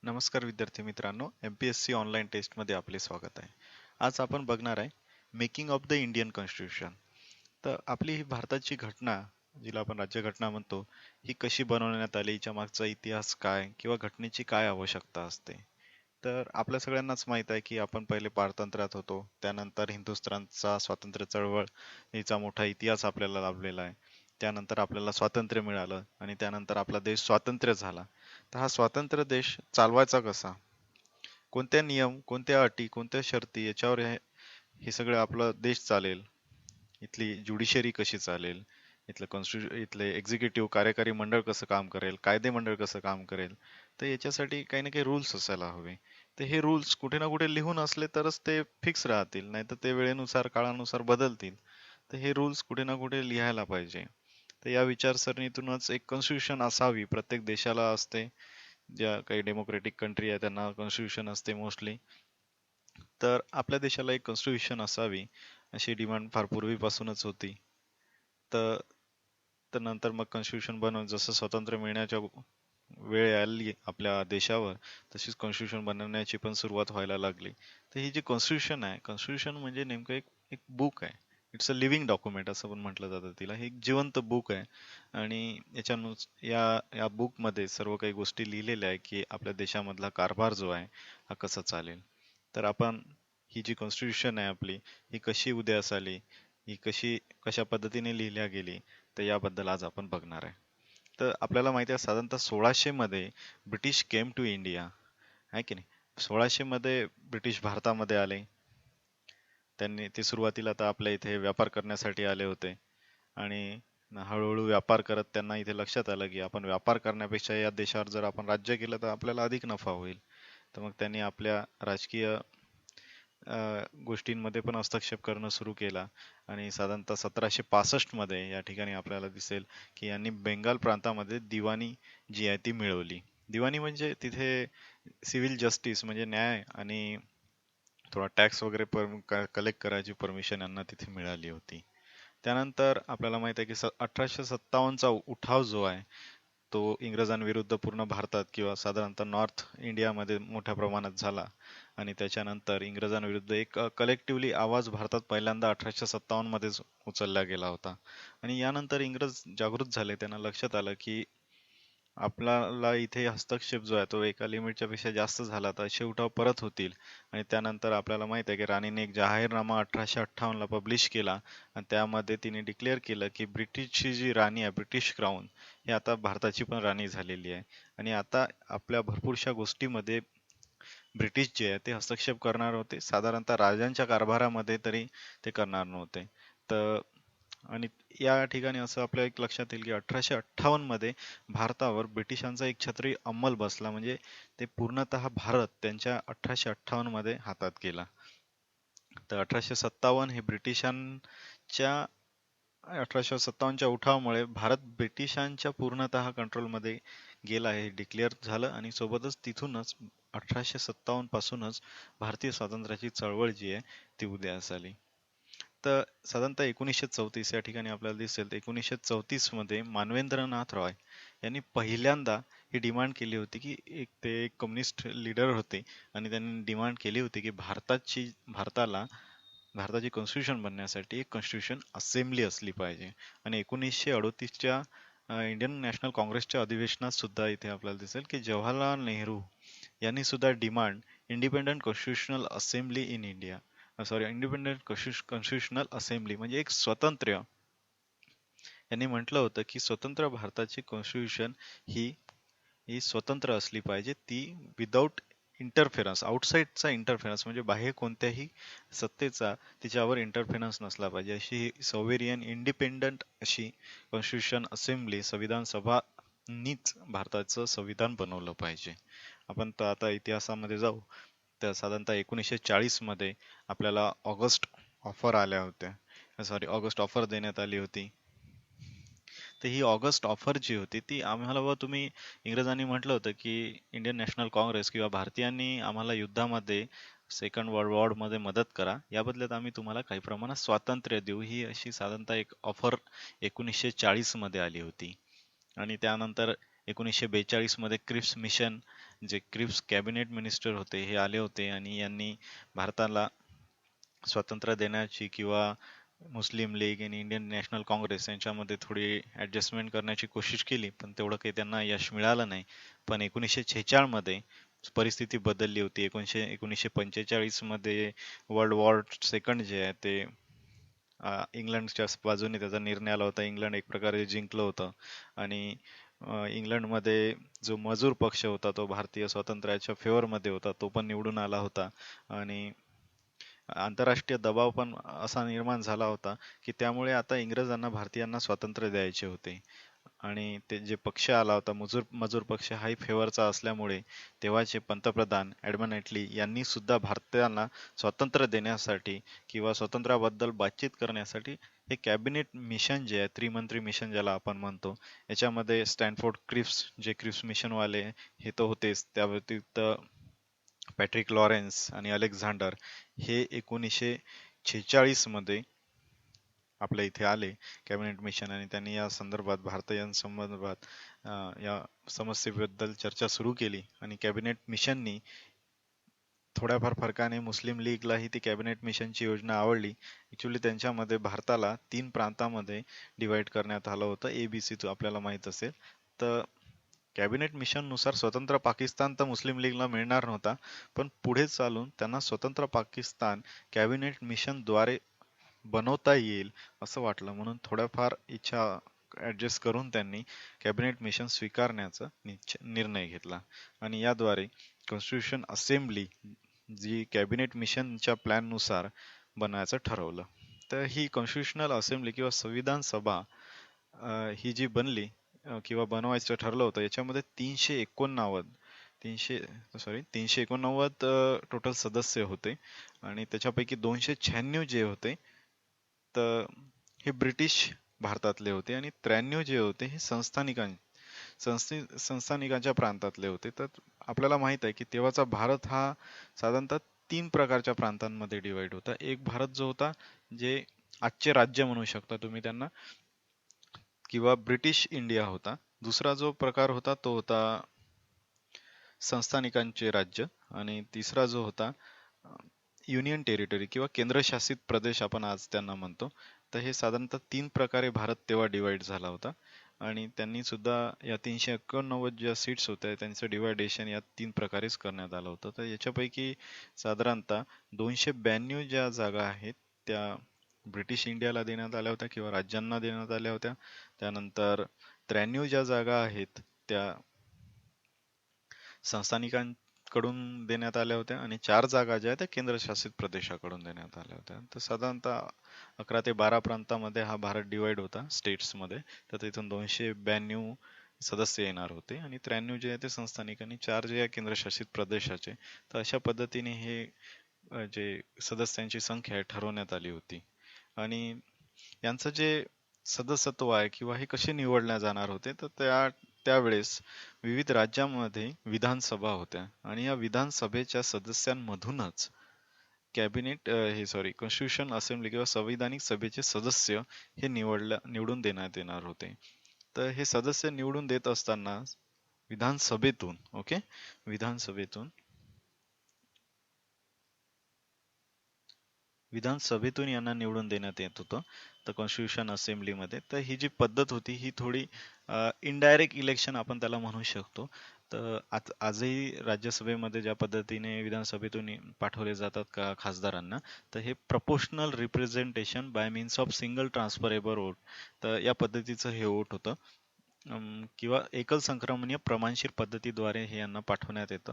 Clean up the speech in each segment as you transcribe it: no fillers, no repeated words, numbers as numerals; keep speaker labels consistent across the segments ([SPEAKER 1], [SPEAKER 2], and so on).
[SPEAKER 1] नमस्कार विद्यार्थी मित्रांनो, MPSC ऑनलाईन टेस्टमध्ये आपले स्वागत आहे. आज आपण बघणार आहे making of the Indian constitution. तर आपली ही भारताची घटना, जिला आपण राज्यघटना म्हणतो, ही कशी बनवण्यात आली, हिच्या मागचा इतिहास काय किंवा घटनेची काय आवश्यकता असते. तर आपल्या सगळ्यांनाच माहित आहे की आपण पहिले पारतंत्र्यात होतो, त्यानंतर हिंदुस्थानचा स्वातंत्र्य चळवळ हिचा मोठा इतिहास आपल्याला लाभलेला आहे. त्यानंतर आपल्याला स्वातंत्र्य मिळालं आणि त्यानंतर आपला देश स्वातंत्र्य झाला. तर हा स्वातंत्र्य देश चालवायचा कसा, कोणत्या नियम, कोणत्या अटी, कोणत्या शर्ती याच्यावर हे सगळं आपला देश चालेल, इथली ज्युडिशरी कशी चालेल, इथले एक्झिक्युटिव्ह कार्यकारी मंडळ कसं काम करेल, कायदे मंडळ कसं काम करेल. तर याच्यासाठी काही ना काही रूल्स असायला हवे. तर हे रूल्स कुठे ना कुठे लिहून असले तरच ते फिक्स राहतील, नाहीतर ते वेळेनुसार काळानुसार बदलतील. तर हे रूल्स कुठे ना कुठे लिहायला पाहिजे. तर या विचारसरणीतूनच एक कॉन्स्टिट्यूशन असावी. प्रत्येक देशाला असते, ज्या काही डेमोक्रेटिक कंट्री आहे त्यांना कॉन्स्टिट्यूशन असते मोस्टली. तर आपल्या देशाला एक कॉन्स्टिट्यूशन असावी अशी डिमांड फार पूर्वीपासूनच होती. तर तर नंतर मग कॉन्स्टिट्यूशन बनवून जसं स्वातंत्र्य मिळण्याच्या वेळ आली आपल्या देशावर, तशीच कॉन्स्टिट्यूशन बनवण्याची पण सुरुवात व्हायला लागली. तर ही जी कॉन्स्टिट्यूशन आहे, कॉन्स्टिट्यूशन म्हणजे नेमकं एक एक बुक आहे. इट्स अ लिव्हिंग डॉक्युमेंट असं पण म्हटलं जातं तिला. हे एक जिवंत बुक आहे. आणि या या बुक मध्ये सर्व काही गोष्टी लिहिलेल्या आहे की आपल्या देशामधला कारभार जो आहे हा कसा चालेल. तर आपण ही जी कॉन्स्टिट्यूशन आहे आपली, ही कशी उदयास आली, ही कशा पद्धतीने लिहिल्या गेली, तर याबद्दल आज आपण बघणार आहे. तर आपल्याला माहिती आहे साधारणतः 1600 मध्ये ब्रिटिश केम टू इंडिया, आहे की नाही. 1600 मध्ये ब्रिटिश भारतामध्ये आले. त्यांनी ते सुरुवातीला तर आपल्या इथे व्यापार करण्यासाठी आले होते. आणि हळूहळू व्यापार करत त्यांना इथे लक्षात आलं की आपण व्यापार करण्यापेक्षा या देशावर जर आपण राज्य केलं तर आपल्याला अधिक नफा होईल. तर मग त्यांनी आपल्या राजकीय गोष्टींमध्ये पण हस्तक्षेप करणं सुरू केला. आणि साधारणतः 1765 मध्ये या ठिकाणी आपल्याला दिसेल की यांनी बेंगाल प्रांतामध्ये दिवाणी जी आहे ती मिळवली. दिवाणी म्हणजे तिथे सिव्हिल जस्टिस म्हणजे न्याय आणि थोडा टॅक्स वगैरे कलेक्ट करायची परमिशन यांना तिथे मिळाली होती. त्यानंतर आपल्याला माहित आहे की 1857चा उठाव जो आहे तो इंग्रजांविरुद्ध पूर्ण भारतात किंवा साधारणतः नॉर्थ इंडियामध्ये मोठ्या प्रमाणात झाला. आणि त्याच्यानंतर इंग्रजांविरुद्ध एक कलेक्टिव्हली आवाज भारतात पहिल्यांदा 1857 मध्येच उचलला गेला होता. आणि यानंतर इंग्रज जागृत झाले. त्यांना लक्षात आलं की आपल्याला इथे हस्तक्षेप जो आहे तो एका लिमिटच्या पेक्षा जास्त झाला तर असे उठाव परत होतील. आणि त्यानंतर आपल्याला माहित आहे की राणीने एक जाहीरनामा 1858 ला पब्लिश केला. आणि त्यामध्ये तिने डिक्लेअर केलं की ब्रिटिशची जी राणी आहे, ब्रिटिश क्राऊन, ही आता भारताची पण राणी झालेली आहे. आणि आता आपल्या भरपूरशा गोष्टीमध्ये ब्रिटिश जे आहे ते हस्तक्षेप करणार होते. साधारणतः राजांच्या कारभारामध्ये तरी ते करणार नव्हते. तर आणि या ठिकाणी असं आपल्या एक लक्षात येईल की 1858 मध्ये भारतावर ब्रिटिशांचा एक छत्री अंमल बसला. म्हणजे ते पूर्णतः भारत त्यांच्या 1858 मध्ये हातात गेला. तर 1857 हे ब्रिटिशांच्या 1857च्या उठावामुळे भारत ब्रिटिशांच्या पूर्णतः कंट्रोलमध्ये गेला हे डिक्लेअर झालं. आणि सोबतच तिथूनच 1857 पासूनच भारतीय स्वातंत्र्याची चळवळ जी आहे ती उदयास आली. तर साधारणतः 1934 या ठिकाणी आपल्याला दिसेल, 1934 मध्ये मानवेंद्रनाथ रॉय यांनी पहिल्यांदा ही डिमांड केली होती की एक कम्युनिस्ट लीडर होते. आणि त्यांनी डिमांड केली होती की भारताची कॉन्स्टिट्यूशन बनण्यासाठी एक कॉन्स्टिट्यूशन असेंब्ली असली पाहिजे. आणि 1938च्या इंडियन नॅशनल काँग्रेसच्या अधिवेशनात सुद्धा इथे आपल्याला दिसेल की जवाहरलाल नेहरू यांनी सुद्धा demand independent constitutional assembly in India, sorry independent constitutional assembly म्हणजे एक स्वतंत्र, यांनी म्हटलं होतं की स्वतंत्र भारताची कॉन्स्टिट्यूशन ही ही स्वतंत्र असली पाहिजे. ती विदाऊट इंटरफेरन्स, आउटसाइडचा इंटरफेरन्स म्हणजे बाह्य कोणत्याही सत्तेचा तिच्यावर इंटरफेरन्स नसला पाहिजे, अशी सोवेरियन इंडिपेंडंट अशी कॉन्स्टिट्यूशन असेंब्ली, संविधान सभा नीच भारताचं संविधान बनवलं पाहिजे. आपण तर आता इतिहासामध्ये जाऊ तर साधारणतः 1940 मध्ये आपल्याला ऑगस्ट ऑफर देण्यात आली होती. तर ही ऑगस्ट ऑफर जी होती ती आम्हाला, व तुम्ही इंग्रजांनी म्हटलं होतं की इंडियन नॅशनल काँग्रेस किंवा भारतीयांनी आम्हाला युद्धामध्ये सेकंड वर्ल्ड वॉर मध्ये मदत करा, या बदल्यात आम्ही तुम्हाला काही प्रमाणात स्वातंत्र्य देऊ, ही अशी साधारणतः एक ऑफर 1940 मध्ये आली होती. आणि त्यानंतर 1942 मध्ये क्रिप्स मिशन जे क्रिप्स कॅबिनेट मिनिस्टर होते हे आले होते आणि यांनी भारताला स्वातंत्र्य देण्याची किंवा मुस्लिम लीग आणि इंडियन नॅशनल काँग्रेस यांच्यामध्ये थोडी ऍडजस्टमेंट करण्याची कोशिश केली, पण तेवढं काही त्यांना यश मिळालं नाही. पण 1946 मध्ये परिस्थिती बदलली होती. 1945 मध्ये वर्ल्ड वॉर सेकंड जे आहे ते इंग्लंडच्या बाजूने त्याचा निर्णय आला होता. इंग्लंड एक प्रकारे जिंकलं होतं आणि इंग्लंडमध्ये जो मजूर पक्ष होता तो भारतीय स्वातंत्र्याच्या फेवरमध्ये होता, तो पण निवडून आला होता आणि आंतरराष्ट्रीय दबाव पण असा निर्माण झाला होता की त्यामुळे आता इंग्रजांना भारतीयांना स्वातंत्र्य द्यायचे होते. आणि ते जे पक्ष आला होता मजूर मजूर पक्ष हाही फेवरचा असल्यामुळे तेव्हाचे पंतप्रधान एडमंड ॲटली यांनी सुद्धा भारतीयांना स्वातंत्र्य देण्यासाठी किंवा स्वातंत्र्याबद्दल बातचीत करण्यासाठी हे कॅबिनेट मिशन जे आहे, त्रिमंत्री मिशन ज्याला आपण म्हणतो, याच्यामध्ये स्टॅनफोर्ड क्रिप्स जे क्रिप्स मिशन वाले हे तर होतेच, त्या व्यतिरिक्त पॅट्रिक लॉरेन्स आणि अलेक्झांडर हे 1946 मध्ये आपल्या इथे आले कॅबिनेट मिशन आणि त्यांनी या संदर्भात भारतीयांसंदर्भात या समस्येबद्दल चर्चा सुरू केली आणि कॅबिनेट मिशननी थोड्याफार फरकाने मुस्लिम लीगलाही ती कॅबिनेट मिशनची योजना आवडली. ऍक्च्युली त्यांच्यामध्ये भारताला 3 प्रांतामध्ये डिवाइड करण्यात आलं होतं. ABC आपल्याला माहित असेल. तर कॅबिनेट मिशन नुसार स्वतंत्र पाकिस्तान तर मुस्लिम लीगला मिळणार नव्हता, पण पुढे चालून त्यांना स्वतंत्र पाकिस्तान कॅबिनेट मिशन द्वारे बनवता येईल असं वाटलं, म्हणून थोड्याफार इच्छा ऍडजस्ट करून त्यांनी कॅबिनेट मिशन स्वीकारण्याचा निर्णय घेतला आणि याद्वारे कॉन्स्टिट्यूशन असेंब्ली जी कॅबिनेट मिशनच्या प्लॅन नुसार बनायचं ठरवलं. तर ही कॉन्स्टिट्युशनल असेंब्ली किंवा संविधान सभा ही जी बनली किंवा बनवायचं ठरलं होतं, याच्यामध्ये 389 टोटल सदस्य होते आणि त्याच्यापैकी 296 जे होते तर हे ब्रिटिश भारतातले होते आणि 93 जे होते हे संस्थानिकांच्या प्रांतातले होते. तर आपल्याला माहित आहे की तेव्हाचा भारत हा साधारणतः 3 प्रकारच्या प्रांतांमध्ये डिवाइड होता. एक भारत जो होता जे आजचे राज्य म्हणू शकता तुम्ही त्यांना किंवा ब्रिटिश इंडिया होता. दुसरा जो प्रकार होता तो होता संस्थानिकांचे राज्य आणि तिसरा जो होता युनियन टेरिटरी किंवा केंद्रशासित प्रदेश आपण आज त्यांना म्हणतो. तर हे साधारणतः 3 प्रकारे भारत तेव्हा डिवाइड झाला होता आणि त्यांनी सुद्धा या 389 ज्या सीट्स होत्या त्यांचं डिवायडेशन या 3 प्रकारेच करण्यात आलं होतं. तर याच्यापैकी साधारणतः 292 ज्या जागा आहेत त्या ब्रिटिश इंडियाला देण्यात आल्या होत्या किंवा राज्यांना देण्यात आल्या होत्या. त्यानंतर 93 ज्या जागा आहेत त्या संस्थानिकांकडून देण्यात आल्या होत्या आणि 4 जागा ज्या आहेत त्या केंद्रशासित प्रदेशाकडून देण्यात आल्या होत्या. तर साधारणतः 11 ते 12 प्रांतामध्ये हा भारत डिवाइड होता स्टेट्स मध्ये. तर तिथून 292 सदस्य येणार होते आणि 93 जे आहे ते संस्थानिक आणि 4 जे आहे केंद्रशासित प्रदेशाचे. तर अशा पद्धतीने हे जे सदस्यांची संख्या आहे ठरवण्यात आली होती आणि यांचं जे सदस्यत्व आहे किंवा हे कसे निवडल्या जाणार होते तर त्यावेळेस विविध राज्यांमध्ये विधानसभा होत्या आणि या विधानसभेच्या सदस्यांमधूनच कॉन्स्टिट्यूशन असेंब्ली किंवा संविधानिक सभेचे सदस्य हे निवडून देण्यात येणार होते. तर हे सदस्य निवडून देत असताना विधानसभेतून विधानसभेतून यांना निवडून देण्यात येत होतं तर कॉन्स्टिट्यूशन असेंब्लीमध्ये. तर ही जी पद्धत होती ही थोडी इनडायरेक्ट इलेक्शन आपण त्याला म्हणू शकतो. तर आजही राज्यसभेमध्ये ज्या पद्धतीने विधानसभेतून पाठवले जातात का खासदारांना, तर हे proportional representation bye means of single transferable vote, तर या पद्धतीचं हे वोट होतं किंवा एकल संक्रमणीय प्रमाणशीर पद्धतीद्वारे हे यांना पाठवण्यात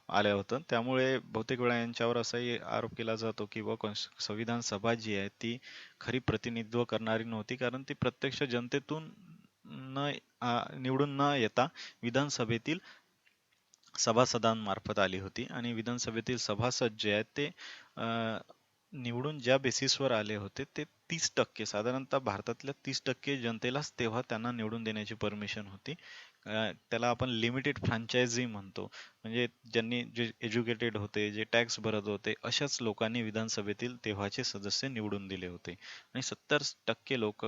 [SPEAKER 1] आलं होतं. त्यामुळे बहुतेक वेळा यांच्यावर असाही आरोप केला जातो की संविधान सभा जी आहे ती खरी प्रतिनिधित्व करणारी नव्हती, कारण ती प्रत्यक्ष जनतेतून निवडून न येता विधानसभेतील सभासदांमार्फत आली होती आणि विधानसभेतील सभासद जे आहेत ते निवडून ज्या बेसिसवर आले होते ते 30%, साधारणतः भारतातल्या 30% जनतेलाच तेव्हा त्यांना निवडून देण्याची परमिशन होती. त्याला आपण लिमिटेड फ्रँचायझी म्हणतो, म्हणजे जे एज्युकेटेड होते, जे टॅक्स भरत होते, अशाच लोकांनी विधानसभेतील तेव्हाचे सदस्य निवडून दिले होते आणि 70% लोक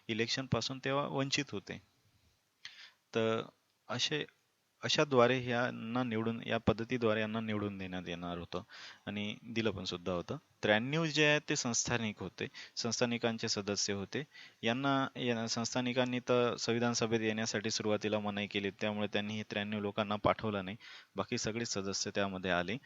[SPEAKER 1] इलेक्शन पासून तेव्हा वंचित होते. तर अशाद्वारे या पद्धतीद्वारे यांना निवडून देण्यात येणार होतं आणि दिलं पण सुद्धा होतं. 93 जे आहे ते संस्थानिक होते, संस्थानिकांचे सदस्य होते. संस्थानिकांनी तर संविधान सभेत येण्यासाठी सुरुवातीला मनाई केली, त्यामुळे त्यांनी हे 93 लोकांना पाठवलं नाही. बाकी सगळे सदस्य त्यामध्ये आले.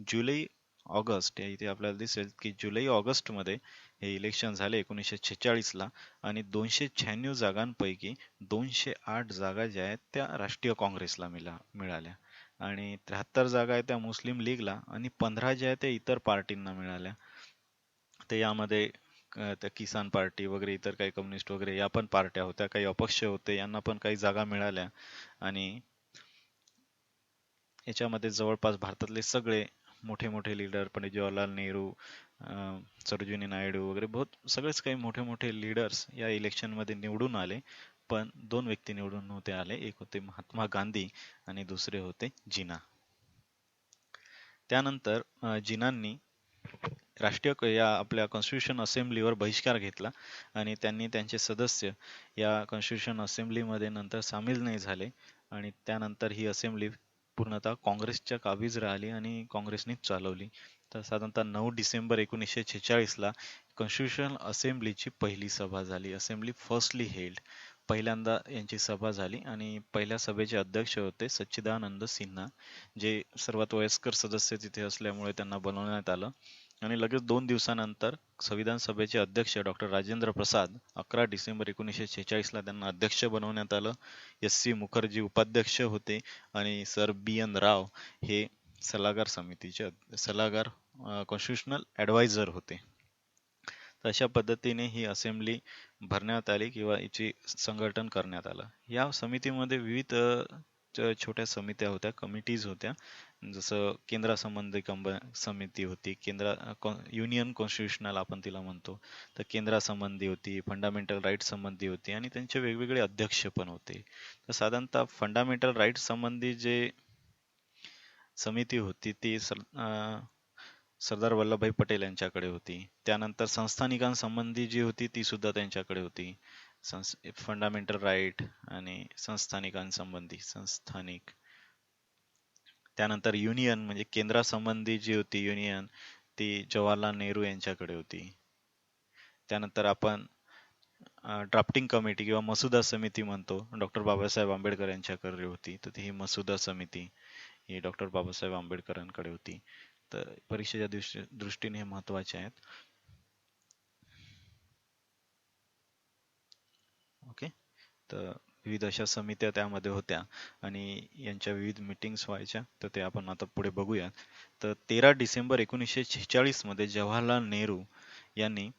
[SPEAKER 1] जुलै ऑगस्ट या इथे आपल्याला दिसेल की जुलै ऑगस्ट मध्ये हे इलेक्शन झाले 1946 ला आणि 296 जागांपैकी 208 जागा ज्या आहेत त्या राष्ट्रीय काँग्रेसला मिळाल्या आणि 73 जागा आहेत त्या मुस्लिम लीगला आणि 15 ज्या आहेत त्या इतर पार्टींना मिळाल्या. ते यामध्ये त्या किसान पार्टी वगैरे इतर काही कम्युनिस्ट वगैरे या पण पार्ट्या होत्या, काही अपक्ष होते, यांना पण काही जागा मिळाल्या आणि याच्यामध्ये जवळपास भारतातले सगळे मोठे मोठे लीडर पंडित जवाहरलाल नेहरू, सरोजिनी नायडू वगैरे सगळेच काही मोठे मोठे लीडर्स या इलेक्शन मध्ये निवडून आले. पण दोन व्यक्ती निवडून नव्हते आले, एक होते महात्मा गांधी आणि दुसरे होते जिना. त्यानंतर जिनांनी या आपल्या कॉन्स्टिट्यूशन असेंब्लीवर बहिष्कार घेतला आणि त्यांनी त्यांचे सदस्य या कॉन्स्टिट्यूशन असेंब्लीमध्ये नंतर सामील नाही झाले आणि त्यानंतर ही असेंब्ली पूर्णतः काँग्रेसच्या काबीज राहिली आणि काँग्रेसनेच चालवली. तर साधारणतः 9 डिसेंबर 1946 ला कॉन्स्टिट्यूशन असेंब्लीची पहिली सभा झाली. असेंब्ली फर्स्टली हेल्ड, पहिल्यांदा यांची सभा झाली आणि पहिल्या सभेचे अध्यक्ष होते सच्चिदानंद सिन्हा, जे सर्वात वयस्कर सदस्य तिथे असल्यामुळे त्यांना बनवण्यात आलं. आणि लगेच 2 दिवसानंतर संविधान सभेचे अध्यक्ष डॉक्टर राजेंद्र प्रसाद 11 डिसेंबर 1946 ला त्यांना अध्यक्ष बनवण्यात आलं. सी मुखर्जी उपाध्यक्ष होते आणि सर BN राव हे सल्लागार समितीचे सल्लागार कॉन्स्टिट्यूशनल ऍडवायझर होते. तर अशा पद्धतीने ही असेंब्ली भरण्यात आली किंवा याची संघटन करण्यात आलं. या समितीमध्ये विविध छोट्या समित्या होत्या, कमिटीज होत्या, जसं केंद्रासंबंधी समिती होती, युनियन कॉन्स्टिट्यूशनल आपण तिला म्हणतो, तर केंद्रासंबंधी होती, फंडामेंटल राईट संबंधी होती आणि त्यांचे वेगवेगळे अध्यक्ष पण होते. तर साधारणतः फंडामेंटल राईट संबंधी जे समिती होती ती सरदार वल्लभभाई पटेल यांच्याकडे होती. त्यानंतर संस्थानिकांसंबंधी जी होती ती सुद्धा त्यांच्याकडे होती. फंडामेंटल राईट आणि संस्थानिक. त्यानंतर युनियन म्हणजे केंद्रासंबंधी जी होती युनियन, ती जवाहरलाल नेहरू यांच्याकडे होती. त्यानंतर आपण ड्राफ्टिंग कमिटी किंवा मसुदा समिती म्हणतो, डॉक्टर बाबासाहेब आंबेडकर यांच्याकडे होती. तर ही मसुदा समिती ही डॉक्टर बाबासाहेब आंबेडकरांकडे होती. तर परीक्षेच्या दृष्टीने हे महत्वाचे आहेत. ओके, तर विविध अशा समित्या त्यामध्ये होत्या आणि यांच्या विविध मीटिंग्स व्हायच्या, तर ते आपण आता पुढे बघूया. तर 13 डिसेंबर 1946 मध्ये जवाहरलाल नेहरू यांनी,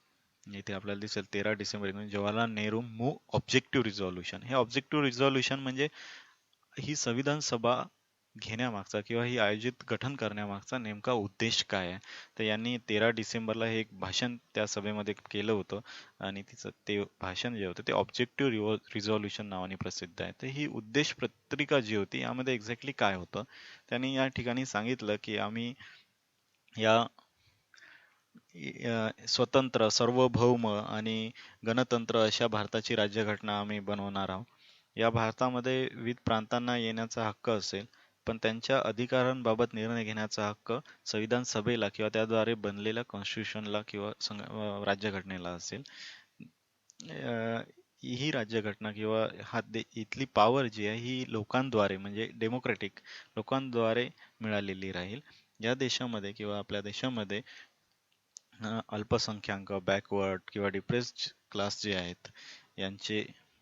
[SPEAKER 1] इथे आपल्याला दिसेल 13 December Jawaharlal Nehru move objective resolution. हे ऑब्जेक्टिव्ह रिझॉल्युशन म्हणजे ही संविधान सभा घेण्यामागचा किंवा ही आयोजित गठन करण्यामागचा नेमका उद्देश काय आहे. तर यांनी 13 डिसेंबरला हे एक भाषण त्या सभेमध्ये केलं होतं आणि ते भाषण जे होतं ते ऑब्जेक्टिव्ह रिझॉल्युशन नावाने प्रसिद्ध आहे. तर ही उद्देश पत्रिका जी होती यामध्ये एक्झॅक्टली काय होतं, त्यांनी या ठिकाणी सांगितलं की आम्ही या स्वतंत्र, सार्वभौम आणि गणतंत्र अशा भारताची राज्यघटना आम्ही बनवणार आहोत. या भारतामध्ये विविध प्रांतांना येण्याचा हक्क असेल, पण त्यांच्या अधिकारांबाबत निर्णय घेण्याचा हक्क संविधान सभेला किंवा त्याद्वारे बनलेल्या कॉन्स्टिट्यूशनला किंवा राज्यघटनेला असेल. ही राज्यघटना किंवा इथली पॉवर जी आहे ही लोकांद्वारे म्हणजे डेमोक्रेटिक लोकांद्वारे मिळालेली राहील. या देशामध्ये किंवा आपल्या देशामध्ये अल्पसंख्याक, बॅकवर्ड किंवा डिप्रेस्ड क्लास जे आहेत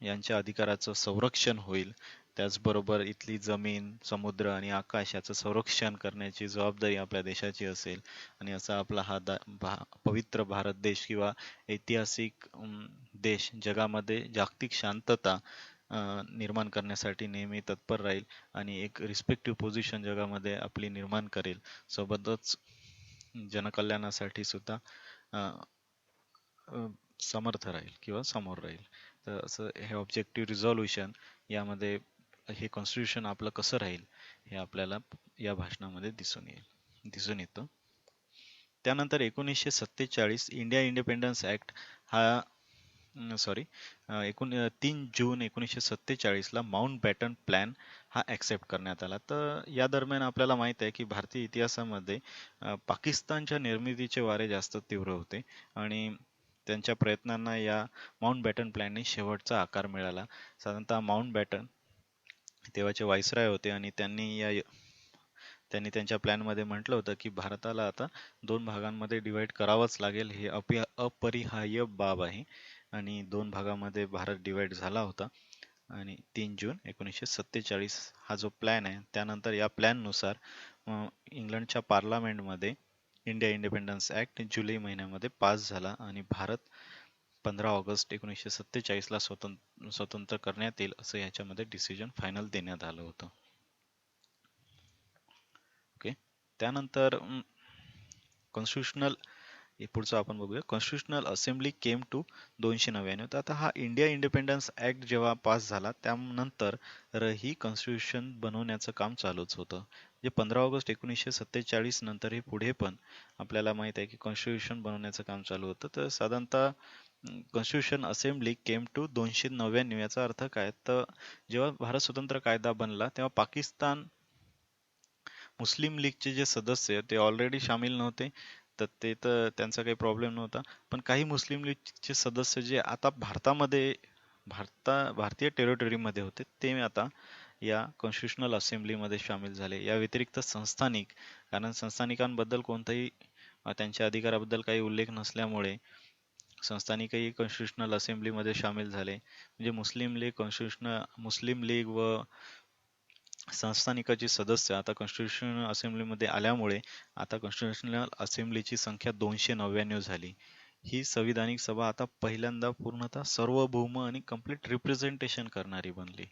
[SPEAKER 1] यांच्या अधिकाराचं संरक्षण होईल. त्याचबरोबर इथली जमीन, समुद्र आणि आकाश याचं संरक्षण करण्याची जबाबदारी आपल्या देशाची असेल आणि असा आपला हा पवित्र भारत देश किंवा ऐतिहासिक देश जगामध्ये जागतिक शांतता निर्माण करण्यासाठी नेहमी तत्पर राहील आणि एक रिस्पेक्टिव्ह पोझिशन जगामध्ये आपली निर्माण करेल. सोबतच जनकल्याणासाठी सुद्धा समर्थ राहील किंवा समोर राहील. तर असं हे ऑब्जेक्टिव्ह रिझॉल्युशन यामध्ये हे कॉन्स्टिट्यूशन आपलं कसं राहील हे आपल्याला या भाषणामध्ये दिसून येतं. त्यानंतर 1947 इंडिया इंडिपेंडन्स ऍक्ट हा सॉरी 3 जून 1947 माउंट बॅटन प्लॅन हा ऍक्सेप्ट करण्यात आला. तर या दरम्यान आपल्याला माहित आहे की भारतीय इतिहासामध्ये पाकिस्तानच्या निर्मितीचे वारे जास्त तीव्र होते आणि त्यांच्या प्रयत्नांना या माउंट बॅटन प्लॅनने शेवटचा आकार मिळाला. साधारणतः माउंट बॅटन तेव्हाचे व्हाईसराय होते आणि त्यांनी त्यांच्या प्लॅनमध्ये म्हटलं होतं की भारताला आता 2 भागांमध्ये डिवाइड करावंच लागेल, हे अपरिहार्य बाब आहे. आणि 2 भागामध्ये भारत डिवाइड झाला होता. आणि 3 जून 1947 हा जो प्लॅन आहे, त्यानंतर या प्लॅननुसार इंग्लंडच्या पार्लमेंटमध्ये इंडिया इंडिपेंडन्स ऍक्ट जुलै महिन्यामध्ये पास झाला आणि भारत 15 ऑगस्ट 1947 ला स्वतंत्र करण्यात येईल असं याच्यामध्ये डिसिजन फायनल देण्यात आलं होतं. ओके, त्यानंतर कॉन्स्टिट्युशनल पुढचं आपण बघूया. Constitutional assembly came to 299. तर आता हा इंडिया इंडिपेंडन्स ऍक्ट जेव्हा पास झाला त्यानंतर ही कॉन्स्टिट्यूशन बनवण्याचं काम चालूच होतं. जे 15 ऑगस्ट 1947 नंतर हे पुढे पण आपल्याला माहित आहे की कॉन्स्टिट्यूशन बनवण्याचं काम चालू होतं. तर साधारणतः कॉन्स्टिट्यूशन असेंब्ली केम टू 299 याचा अर्थ काय, तर जेव्हा भारत स्वतंत्र कायदा बनला तेव्हा पाकिस्तान मुस्लिम लीगचे जे सदस्य ते ऑलरेडी सामील नव्हते, तर ते तर त्यांचा काही प्रॉब्लेम नव्हता. पण काही मुस्लिम लीगचे सदस्य जे आता भारतीय टेरिटरीमध्ये होते ते आता या कॉन्स्टिट्युशनल असेंब्लीमध्ये सामील झाले. या व्यतिरिक्त संस्थानिक, कारण संस्थानिकांबद्दल कोणताही त्यांच्या अधिकाराबद्दल काही उल्लेख नसल्यामुळे संस्थानिकही कॉन्स्टिट्युशनल असेंब्लीमध्ये सामील झाले. म्हणजे मुस्लिम लीग व संस्थानिकाचे सदस्य आता कॉन्स्टिट्युशनल असेंब्लीमध्ये आल्यामुळे आता कॉन्स्टिट्युशनल असेंब्लीची संख्या 299 झाली. ही संविधानिक सभा आता पहिल्यांदा पूर्णतः सार्वभौम आणि कम्प्लीट रिप्रेझेंटेशन करणारी बनली.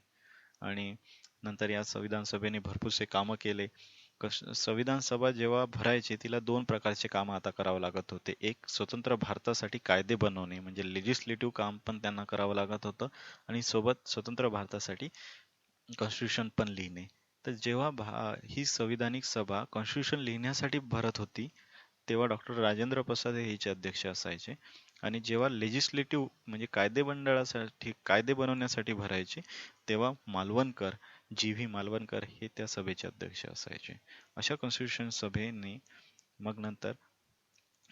[SPEAKER 1] आणि नंतर या संविधान सभेने भरपूरसे कामं केले. संविधान सभा जेव्हा भरायची तिला 2 प्रकारचे काम आता करावं लागत होते. एक, स्वतंत्र भारतासाठी कायदे बनवणे म्हणजे लेजिस्लेटिव्ह काम पण त्यांना करावं लागत होतं आणि सोबत स्वतंत्र भारतासाठी कॉन्स्टिट्यूशन पण लिहिणे. तर जेव्हा ही संविधानिक सभा कॉन्स्टिट्यूशन लिहिण्यासाठी भरत होती तेव्हा डॉक्टर राजेंद्र प्रसाद हे हिचे अध्यक्ष असायचे आणि जेव्हा लेजिस्लेटिव्ह म्हणजे कायदे बनवण्यासाठी भरायचे तेव्हा जी व्ही मालवणकर हे त्या सभेचे अध्यक्ष असायचे. अशा कॉन्स्टिट्यूशन सभेने मग नंतर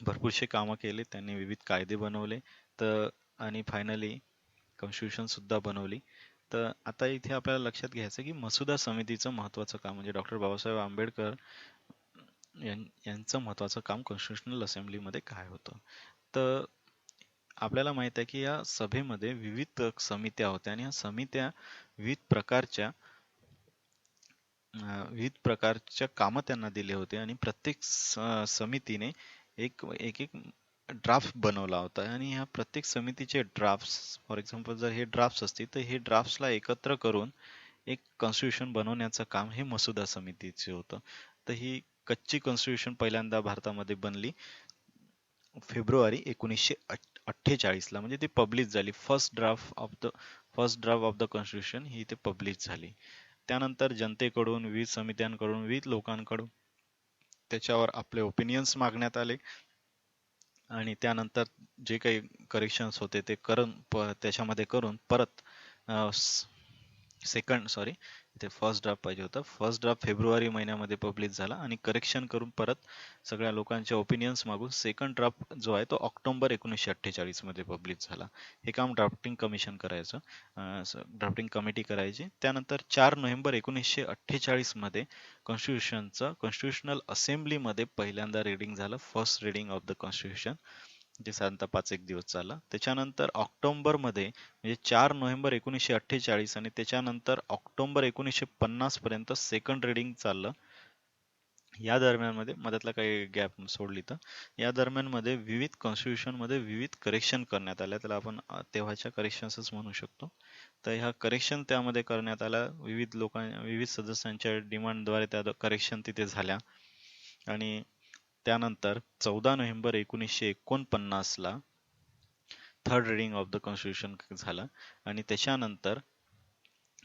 [SPEAKER 1] भरपूरसे कामं केले, त्यांनी विविध कायदे बनवले तर आणि फायनली कॉन्स्टिट्यूशन सुद्धा बनवली. तर आता इथे आपल्याला लक्षात घ्यायचं की मसुदा समितीचं महत्त्वाचं काम म्हणजे डॉक्टर बाबासाहेब आंबेडकर यांचं महत्त्वाचं काम कॉन्स्टिट्युशनल असेंब्लीमध्ये काय होतं. तर आपल्याला माहित आहे की या सभेमध्ये विविध समित्या होत्या आणि या समित्या विविध प्रकारच्या कामं त्यांना दिले होते आणि प्रत्येक समितीने एक एक एक ड्राफ्ट बनवला होता आणि ह्या प्रत्येक समितीचे ड्राफ्ट्स, फॉर एक्झाम्पल जर हे ड्राफ्ट्स असतील तर हे ड्राफ्ट्सला एकत्र करून एक कॉन्स्टिट्यूशन बनवण्याचं काम हे मसुदा समितीचे होतं. तर ही कच्ची कॉन्स्टिट्यूशन पहिल्यांदा भारतामध्ये बनली फेब्रुवारी 1948 ला, म्हणजे ती पब्लिश झाली. First draft of the constitution ही इथे पब्लिश झाली. त्यानंतर जनतेकडून, विविध समित्यांकडून, विविध लोकांकडून त्याच्यावर आपले ओपिनियन्स मागण्यात आले आणि त्यानंतर जे काही करेक्शन्स होते ते त्याच्यामध्ये करून परत इथे फर्स्ट ड्राफ्ट पाहिजे होता. फर्स्ट ड्राफ्ट फेब्रुवारी महिन्यामध्ये पब्लिश झाला आणि करेक्शन करून परत सगळ्या लोकांचे ओपिनियन्स मागून सेकंड ड्राफ्ट जो आहे तो ऑक्टोबर 1948 मध्ये पब्लिश झाला. हे काम ड्राफ्टिंग कमिटी करायची. त्यानंतर 4 नोव्हेंबर 1948 मध्ये कॉन्स्टिट्युशनल असेंब्लीमध्ये पहिल्यांदा रीडिंग झालं, first reading of the constitution, जे साधारणतः 5 एक दिवस चाललं. त्याच्यानंतर ऑक्टोबर मध्ये म्हणजे 4 नोव्हेंबर 1948 आणि त्याच्यानंतर ऑक्टोबर 1950 पर्यंत सेकंड रीडिंग चाललं. या दरम्यान मध्ये मधातला काही गॅप सोडली तर या दरम्यान मध्ये विविध कॉन्स्टिट्यूशन मध्ये विविध करेक्शन करण्यात आल्या, त्याला आपण तेव्हाच्या करेक्शन्सच म्हणू शकतो. तर ह्या करेक्शन त्यामध्ये करण्यात आल्या, विविध सदस्यांच्या डिमांडद्वारे त्या करेक्शन तिथे झाल्या. आणि त्यानंतर 14 नोव्हेंबर 1949 ला third reading of the constitution झालं आणि त्याच्यानंतर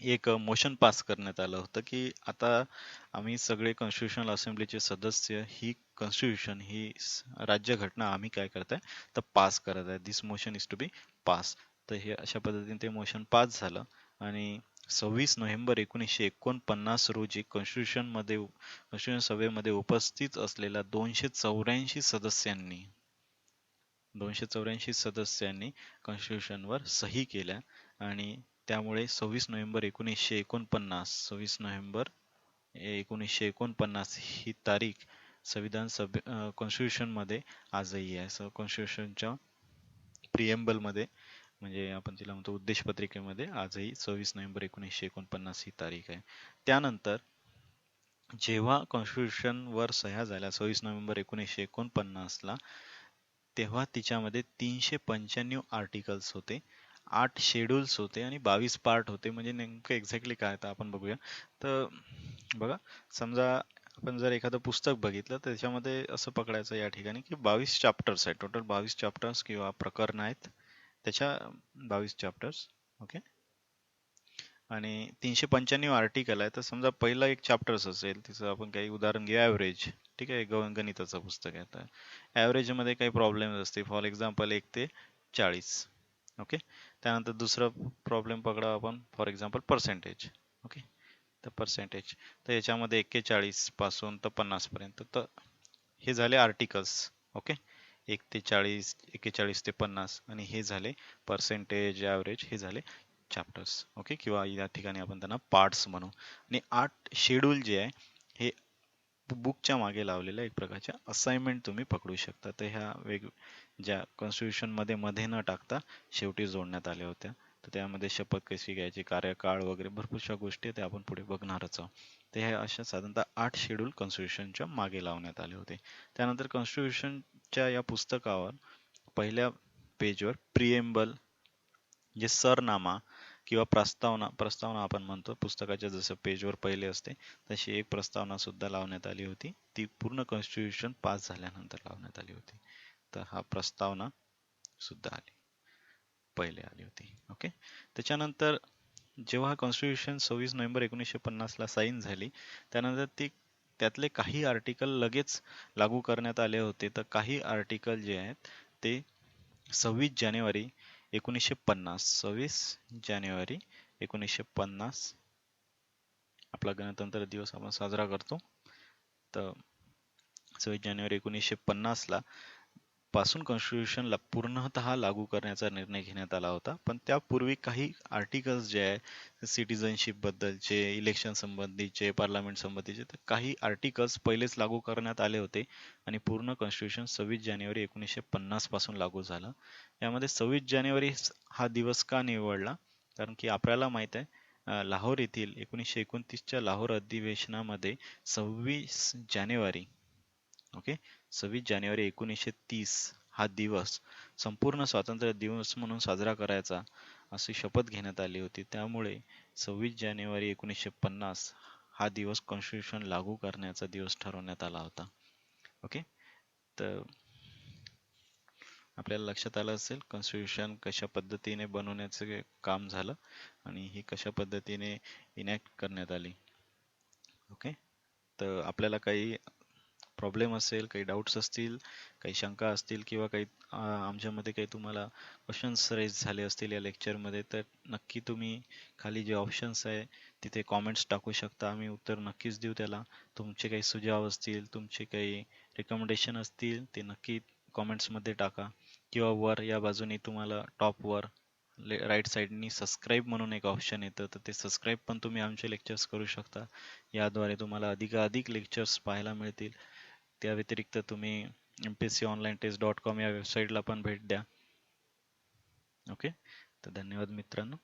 [SPEAKER 1] एक मोशन पास करण्यात आलं होतं की आता आम्ही सगळे कॉन्स्टिट्युशनल असेंब्लीचे सदस्य ही कॉन्स्टिट्यूशन ही राज्यघटना आम्ही काय करताय तर पास करत आहे. This motion is to be pass. तर हे अशा पद्धतीने ते मोशन पास झालं आणि 26 नोव्हेंबर 1949 रोजी कॉन्स्टिट्यूशन सभेमध्ये उपस्थित असलेल्या 284 सदस्यांनी कॉन्स्टिट्यूशनवर सही केल्या आणि त्यामुळे 26 नोव्हेंबर 1949 ही तारीख संविधान कॉन्स्टिट्यूशन मध्ये आजही आहे. कॉन्स्टिट्यूशनच्या प्रिएम्बल मध्ये म्हणजे आपण तिला म्हणतो उद्देशपत्रिकेमध्ये आजही 26 नोव्हेंबर 1949 ही तारीख आहे. त्यानंतर जेव्हा कॉन्स्टिट्यूशन वर सह्या झाल्या 26 नोव्हेंबर 1949 ला, तेव्हा तिच्यामध्ये 395 आर्टिकल्स होते, 8 शेड्यूल्स होते आणि 22 पार्ट होते. म्हणजे नेमकं एक्झॅक्टली काय तर आपण बघूया. तर बघा, समजा आपण जर एखादं पुस्तक बघितलं तर त्याच्यामध्ये असं पकडायचं या ठिकाणी की 22 चॅप्टर्स आहेत, टोटल 22 चॅप्टर्स किंवा प्रकरण आहेत, त्याच्या 22 चॅप्टर्स. ओके. आणि 395 आर्टिकल आहे. तर समजा पहिला एक चॅप्टर्स असेल, तिचं आपण काही उदाहरण घेऊ, ॲव्हरेज. ठीक आहे, गणिताचं पुस्तक आहे. तर ॲव्हरेज मध्ये काही प्रॉब्लेम असते, फॉर एक्झाम्पल 1 ते 40. ओके. त्यानंतर दुसरा प्रॉब्लेम पकडा आपण, फॉर एक्झाम्पल पर्सेंटेज. ओके. तर पर्सेंटेज, तर याच्यामध्ये 41 पासून तर 50 पर्यंत. तर हे झाले आर्टिकल्स. ओके. 1 ते 40, 41 ते 50 आणि हे झाले पर्सेंटेज, ॲव्हरेज, हे झाले चॅप्टर्स. ओके. किंवा या ठिकाणी आपण त्यांना पार्ट्स म्हणू. आणि 8 शेड्यूल जे आहे हे बुकच्या मागे लावलेल्या एक प्रकारच्या असाइनमेंट तुम्ही पकडू शकता. तर ह्या ज्या कॉन्स्टिट्यूशन मध्ये न टाकता शेवटी जोडण्यात आल्या होत्या. तर त्यामध्ये शपथ कशी घ्यायची, कार्यकाळ वगैरे भरपूरशा गोष्टी त्या आपण पुढे बघणारच आहोत. तर ह्या अशा साधारणतः 8 शेड्यूल कॉन्स्टिट्यूशनच्या मागे लावण्यात आले होते. त्यानंतर कॉन्स्टिट्यूशनच्या या पुस्तकावर पहिल्या पेजवर प्रिएम्बल, जे सरनामा किंवा प्रस्तावना आपण म्हणतो, पुस्तकाच्या जसं पेजवर पहिले असते तशी एक प्रस्तावना सुद्धा लावण्यात आली होती. ती पूर्ण कॉन्स्टिट्यूशन पास झाल्यानंतर लावण्यात आली होती. तर हा प्रस्तावना सुद्धा पहिले आली होती. ओके. त्याच्यानंतर जेव्हा कॉन्स्टिट्यूशन 26 नोव्हेंबर 1950 ला साईन झाली, त्यानंतर त्यातले काही आर्टिकल लगेच लागू करण्यात आले होते. तर काही आर्टिकल जे आहेत ते 26 जानेवारी 1950 आपला गणतंत्र दिवस आपण साजरा करतो. तर 26 जानेवारी 1950 ला पासून कॉन्स्टिट्यूशनला पूर्णतः लागू करण्याचा निर्णय घेण्यात आला होता. पण त्यापूर्वी काही आर्टिकल्स जे आहे सिटिझनशिप बद्दलचे, इलेक्शन संबंधीचे, पार्लमेंट संबंधीचे, तर काही आर्टिकल्स पहिलेच लागू करण्यात आले होते आणि पूर्ण कॉन्स्टिट्यूशन 26 जानेवारी 1950 पासून लागू झालं. यामध्ये 26 जानेवारी हा दिवस का निवडला, कारण की आपल्याला माहित आहे लाहोर येथील 1929च्या लाहोर अधिवेशनामध्ये 26 जानेवारी, ओके, 26 जानेवारी 1930 हा दिवस संपूर्ण स्वातंत्र्य दिवस म्हणून साजरा करायचा अशी शपथ घेण्यात आली होती. त्यामुळे 26 जानेवारी 1950 हा दिवस कॉन्स्टिट्यूशन लागू करण्याचा दिवस ठरवण्यात आला होता. ओके. तर आपल्याला लक्षात आलं असेल कॉन्स्टिट्यूशन कशा पद्धतीने बनवण्याचे काम झालं आणि ही कशा पद्धतीने इनॅक्ट करण्यात आली. ओके. तर आपल्याला काही प्रॉब्लेम असेल, काही डाऊट्स असतील, काही शंका असतील किंवा काही आमच्यामध्ये काही तुम्हाला क्वेश्चन्स रेज झाले असतील या लेक्चरमध्ये, तर नक्की तुम्ही खाली जे ऑप्शन्स आहे तिथे कॉमेंट्स टाकू शकता. आम्ही उत्तर नक्कीच देऊ त्याला. तुमचे काही सुझाव असतील, तुमचे काही रिकमेंडेशन असतील ते नक्की कॉमेंट्समध्ये टाका. किंवा वर या बाजूने तुम्हाला टॉपवर राईट साईडनी सबस्क्राईब म्हणून एक ऑप्शन येतं, तर ते सबस्क्राईब पण तुम्ही आमचे लेक्चर्स करू शकता. याद्वारे तुम्हाला अधिकाधिक लेक्चर्स पाहायला मिळतील. त्या व्यतिरिक्त तुम्ही mpsconlinetest.com या वेबसाईटला पण भेट द्या. ओके. तर धन्यवाद मित्रांनो.